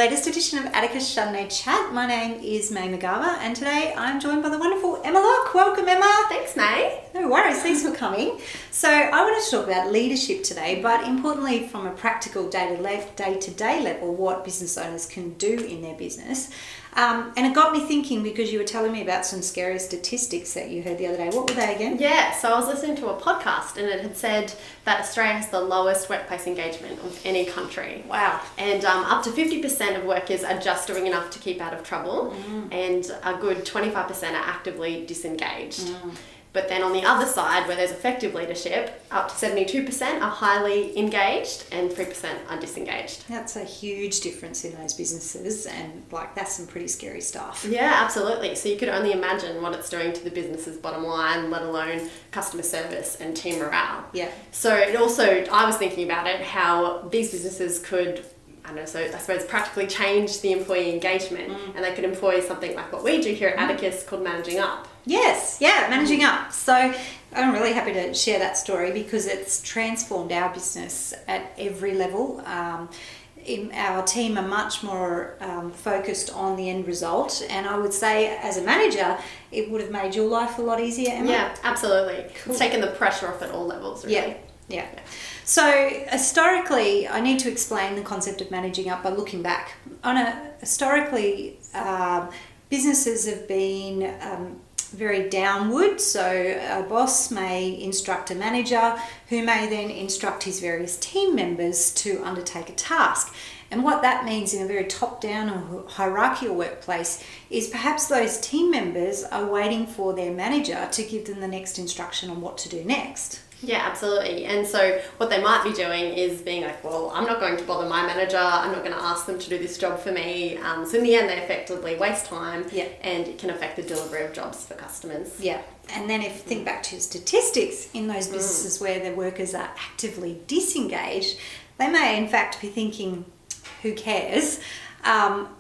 latest edition of Atticus Chardonnay Chat. My name is May McGarva, and today I'm joined by the wonderful Emma Locke. Welcome, Emma. Thanks, May. No worries, thanks for coming. So I wanted to talk about leadership today, but importantly from a practical day-to-day level, what business owners can do in their business. And it got me thinking because you were telling me about some scary statistics that you heard the other day. What were they again? Yeah, so I was listening to a podcast and it had said that Australia has the lowest workplace engagement of any country. Wow. And up to 50% of workers are just doing enough to keep out of trouble, and a good 25% are actively disengaged. But then on the other side, where there's effective leadership, up to 72% are highly engaged and 3% are disengaged. That's a huge difference in those businesses, and that's some pretty scary stuff. Yeah, absolutely. So you could only imagine what it's doing to the business's bottom line, let alone customer service and team morale. Yeah. So it also, I was thinking about it, how these businesses could, I suppose practically change the employee engagement, and they could employ something like what we do here at Atticus called Managing Up. Yes, yeah, Managing Up. So I'm really happy to share that story because it's transformed our business at every level. Our team are much more focused on the end result, and I would say as a manager it would have made your life a lot easier, Emma. Yeah, absolutely. Cool. It's taken the pressure off at all levels, really. Yeah. So historically, I need to explain the concept of managing up by looking back. Historically, businesses have been very downward. So a boss may instruct a manager who may then instruct his various team members to undertake a task. And what that means in a very top-down or hierarchical workplace is perhaps those team members are waiting for their manager to give them the next instruction on what to do next. Yeah, absolutely. And so what they might be doing is being like, well, I'm not going to bother my manager. I'm not going to ask them to do this job for me. So in the end, they effectively waste time, and it can affect the delivery of jobs for customers. Yeah. And then if you think back to statistics in those businesses where the workers are actively disengaged, they may in fact be thinking, who cares?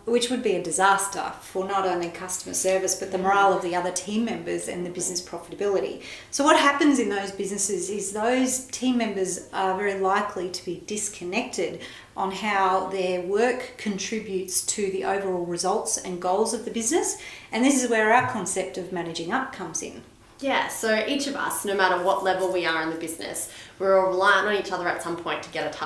Which would be a disaster for not only customer service but the morale of the other team members and the business profitability. So what happens in those businesses is those team members are very likely to be disconnected on how their work contributes to the overall results and goals of the business, and this is where our concept of managing up comes in. Yeah, so each of us, no matter what level we are in the business, we're all reliant on each other at some point to get a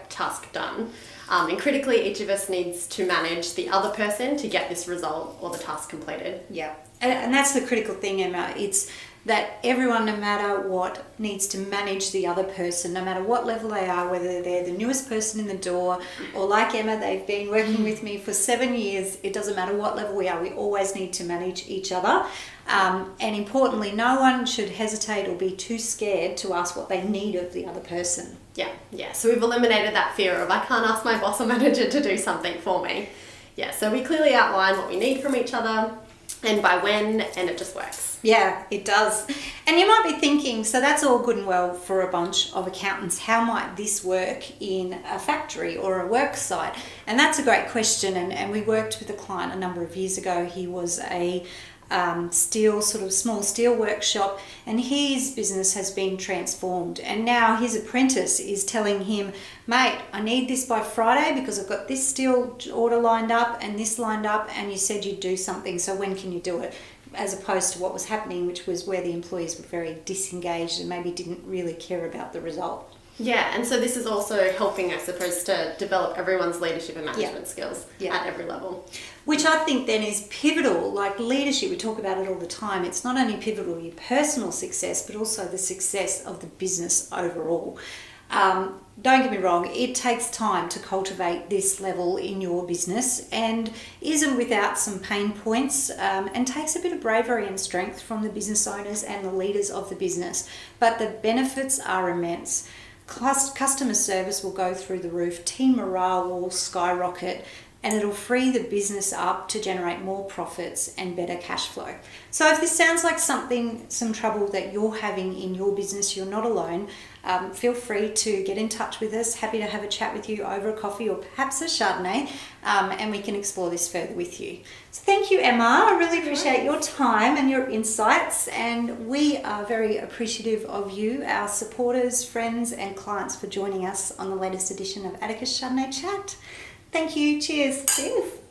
task done. And critically, each of us needs to manage the other person to get this result or the task completed. Yeah, and that's the critical thing, Emma. It's that everyone, no matter what, needs to manage the other person, no matter what level they are, whether they're the newest person in the door or like Emma, they've been working with me for 7 years. It doesn't matter what level we are, we always need to manage each other. And importantly, no one should hesitate or be too scared to ask what they need of the other person. Yeah. So we've eliminated that fear of I can't ask my boss or manager to do something for me. Yeah, so we clearly outline what we need from each other and by when, and it just works. Yeah, it does. And you might be thinking, so that's all good and well for a bunch of accountants. How might this work in a factory or a work site? And that's a great question. And we worked with a client a number of years ago. He was a small steel workshop, and his business has been transformed, and now his apprentice is telling him, mate, I need this by Friday because I've got this steel order lined up and this lined up, and you said you'd do something, so when can you do it? As opposed to what was happening, which was where the employees were very disengaged and maybe didn't really care about the result. Yeah, and so this is also helping, I suppose, to develop everyone's leadership and management skills at every level. Which I think then is pivotal. Like leadership, we talk about it all the time. It's not only pivotal to your personal success, but also the success of the business overall. Don't get me wrong, it takes time to cultivate this level in your business and isn't without some pain points, and takes a bit of bravery and strength from the business owners and the leaders of the business. But the benefits are immense. Customer service will go through the roof, team morale will skyrocket, and it'll free the business up to generate more profits and better cash flow. So if this sounds like some trouble that you're having in your business, you're not alone. Feel free to get in touch with us. Happy to have a chat with you over a coffee or perhaps a Chardonnay, and we can explore this further with you. So thank you, Emma. I really appreciate your time and your insights, and we are very appreciative of you, our supporters, friends and clients, for joining us on the latest edition of Atticus Chardonnay Chat. Thank you. Cheers. Cheers.